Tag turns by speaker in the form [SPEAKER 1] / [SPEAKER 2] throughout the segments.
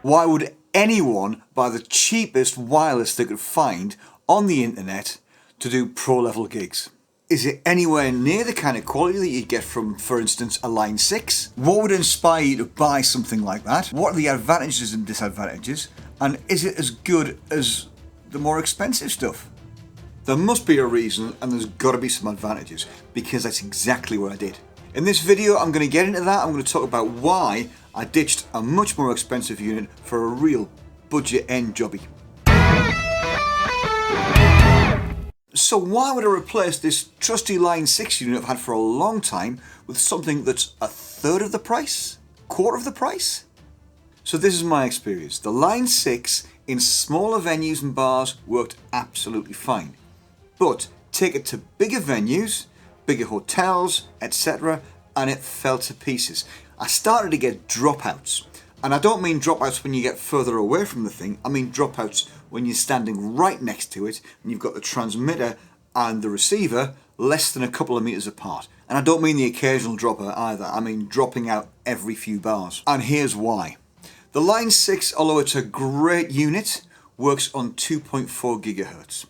[SPEAKER 1] Why would anyone buy the cheapest wireless they could find on the internet to do pro level gigs? Is it anywhere near the kind of quality that you get from, for instance, a Line 6? What would inspire you to buy something like that? What are the advantages and disadvantages? And is it as good as the more expensive stuff? There must be a reason, and there's got to be some advantages, because that's exactly what I did. In this video, I'm going to get into that. I'm going to talk about why I ditched a much more expensive unit for a real budget end jobby. So why would I replace this trusty Line 6 unit I've had for a long time with something that's a third of the price? Quarter of the price? So this is my experience. The Line 6 in smaller venues and bars worked absolutely fine. But take it to bigger venues, bigger hotels, etc., and it fell to pieces. I started to get dropouts. And I don't mean dropouts when you get further away from the thing, I mean dropouts when you're standing right next to it and you've got the transmitter and the receiver less than a couple of meters apart. And I don't mean the occasional dropper either, I mean dropping out every few bars. And here's why. The Line 6, although it's a great unit, works on 2.4 gigahertz.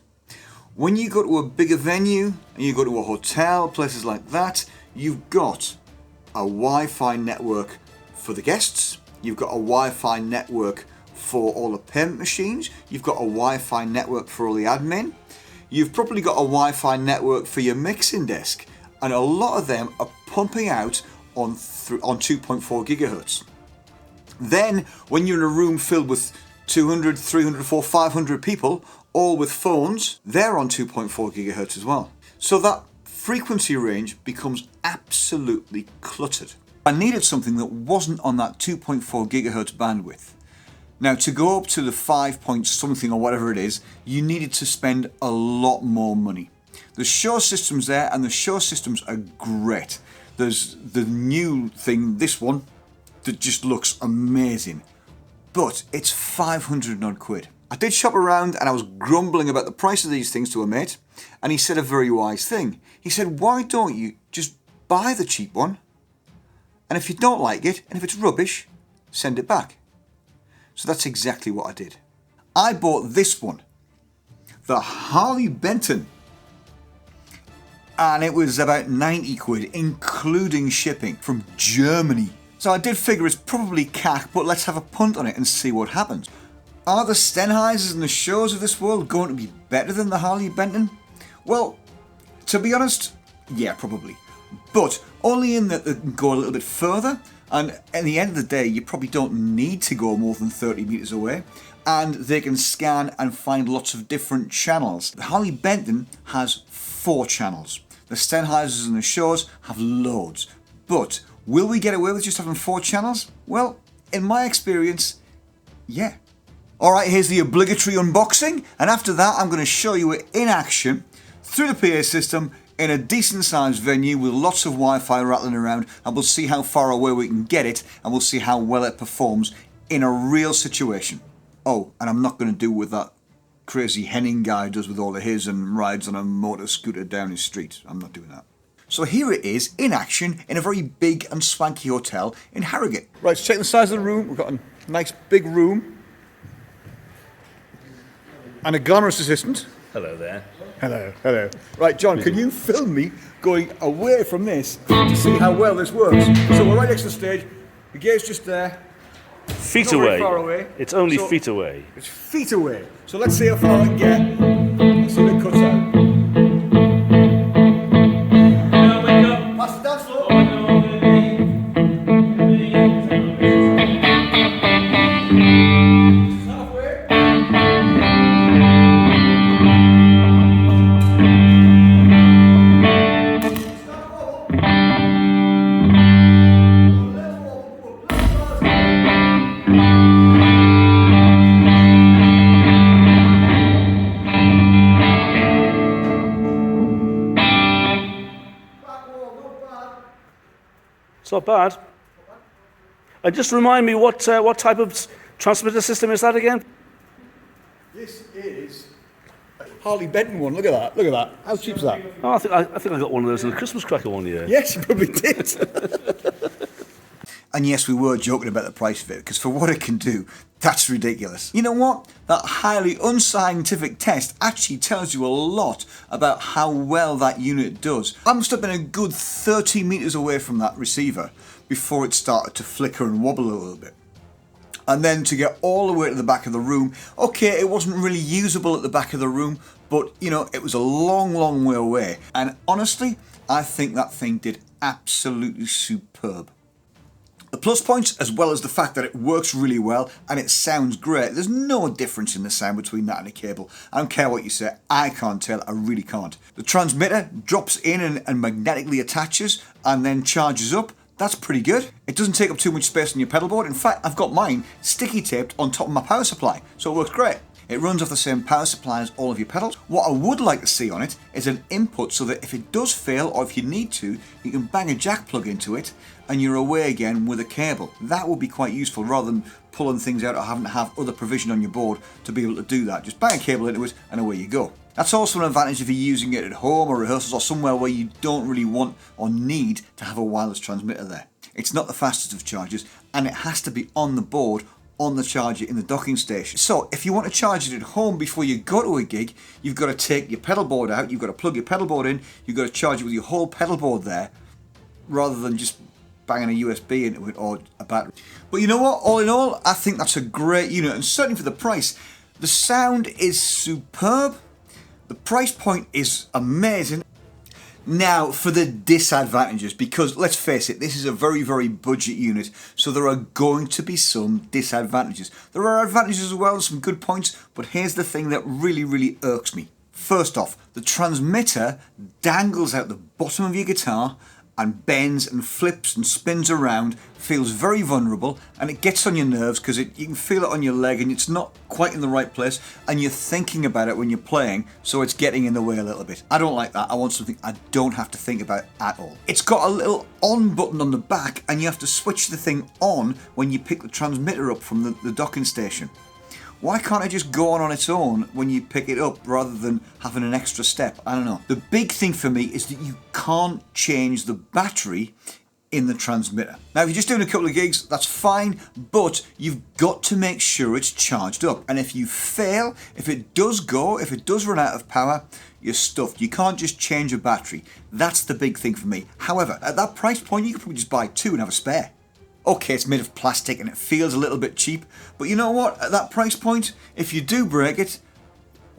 [SPEAKER 1] When you go to a bigger venue and you go to a hotel, places like that, you've got a Wi-Fi network for the guests. You've got a Wi-Fi network for all the payment machines. You've got a Wi-Fi network for all the admin. You've probably got a Wi-Fi network for your mixing desk. And a lot of them are pumping out on 2.4 gigahertz. Then, when you're in a room filled with 200, 300, 400, 500 people, all with phones, they're on 2.4 gigahertz as well. So that frequency range becomes absolutely cluttered. I needed something that wasn't on that 2.4 gigahertz bandwidth. Now, to go up to the 5 point something or whatever it is, you needed to spend a lot more money. The SHURE system's there, and the SHURE systems are great. There's the new thing, this one, that just looks amazing. But it's 500 odd quid. I did shop around and I was grumbling about the price of these things to a mate, and he said a very wise thing. He said, why don't you just buy the cheap one? And if you don't like it, and if it's rubbish, send it back. So that's exactly what I did. I bought this one, the Harley Benton, and it was about 90 quid, including shipping, from Germany. So I did figure it's probably cack, but let's have a punt on it and see what happens. Are the SENNHEISERs and the SHUREs of this world going to be better than the Harley Benton? Well, to be honest, yeah, probably. But only in that they can go a little bit further, and at the end of the day you probably don't need to go more than 30 meters away, and they can scan and find lots of different channels. The Harley Benton has 4 channels. The SENNHEISERs and the SHUREs have loads. But will we get away with just having 4 channels? Well, in my experience, yeah. Alright, here's the obligatory unboxing, and after that I'm going to show you it in action through the PA system in a decent sized venue with lots of Wi-Fi rattling around, and we'll see how far away we can get it, and we'll see how well it performs in a real situation. Oh, and I'm not going to do what that crazy Henning guy does with all of his and rides on a motor scooter down his street. I'm not doing that. So here it is in action in a very big and swanky hotel in Harrogate. Right, so check the size of the room. We've got a nice big room and a glamorous assistant.
[SPEAKER 2] Hello there.
[SPEAKER 1] Hello, hello. Right, John, can you film me going away from this to see how well this works? So we're right next to the stage. The gate's just there.
[SPEAKER 2] Feet
[SPEAKER 1] Not
[SPEAKER 2] away.
[SPEAKER 1] very far away.
[SPEAKER 2] It's only
[SPEAKER 1] So
[SPEAKER 2] feet away.
[SPEAKER 1] It's feet away. So let's see how far I can get. Let's see what it cuts out. Wake up. Pass the dance floor.
[SPEAKER 2] It's not bad. And just remind me, what type of transmitter system is that again?
[SPEAKER 1] This is a Harley Benton one. Look at that. Look at that. How cheap is that?
[SPEAKER 2] Oh, I think I got one of those in a Christmas cracker one year.
[SPEAKER 1] Yes, you probably did. And yes, we were joking about the price of it, because for what it can do, that's ridiculous. You know what? That highly unscientific test actually tells you a lot about how well that unit does. I must have been a good 30 meters away from that receiver before it started to flicker and wobble a little bit. And then to get all the way to the back of the room, okay, it wasn't really usable at the back of the room, but you know, it was a long, long way away. And honestly, I think that thing did absolutely superb. The plus points, as well as the fact that it works really well and it sounds great. There's no difference in the sound between that and a cable. I don't care what you say, I can't tell, I really can't. The transmitter drops in and magnetically attaches and then charges up. That's pretty good. It doesn't take up too much space on your pedal board. In fact, I've got mine sticky taped on top of my power supply, so it works great. It runs off the same power supply as all of your pedals. What I would like to see on it is an input so that if it does fail, or if you need to, you can bang a jack plug into it and you're away again with a cable. That would be quite useful rather than pulling things out or having to have other provision on your board to be able to do that. Just bang a cable into it and away you go. That's also an advantage if you're using it at home or rehearsals or somewhere where you don't really want or need to have a wireless transmitter there. It's not the fastest of chargers and it has to be on the board on the charger in the docking station. So if you want to charge it at home before you go to a gig, you've got to take your pedal board out, you've got to plug your pedal board in, you've got to charge it with your whole pedal board there, rather than just banging a USB into it or a battery. But you know what, all in all, I think that's a great unit, and certainly for the price. The sound is superb, the price point is amazing. Now for the disadvantages, because let's face it, this is a very, very budget unit, so there are going to be some disadvantages. There are advantages as well, some good points, but here's the thing that really, really irks me. First off, the transmitter dangles out the bottom of your guitar and bends and flips and spins around, feels very vulnerable, and it gets on your nerves because you can feel it on your leg and it's not quite in the right place and you're thinking about it when you're playing, so it's getting in the way a little bit. I don't like that. I want something I don't have to think about at all. It's got a little on button on the back and you have to switch the thing on when you pick the transmitter up from the docking station. Why can't it just go on its own when you pick it up rather than having an extra step? I don't know. The big thing for me is that you can't change the battery in the transmitter. Now if you're just doing a couple of gigs, that's fine, but you've got to make sure it's charged up. And if you fail, if it does run out of power, you're stuffed. You can't just change a battery. That's the big thing for me. However, at that price point, you could probably just buy two and have a spare. Okay, it's made of plastic and it feels a little bit cheap, but you know what? At that price point, if you do break it,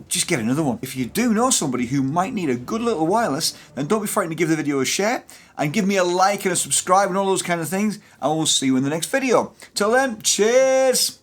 [SPEAKER 1] just get another one. If you do know somebody who might need a good little wireless, then don't be frightened to give the video a share and give me a like and a subscribe and all those kind of things, and we'll see you in the next video. Till then, cheers!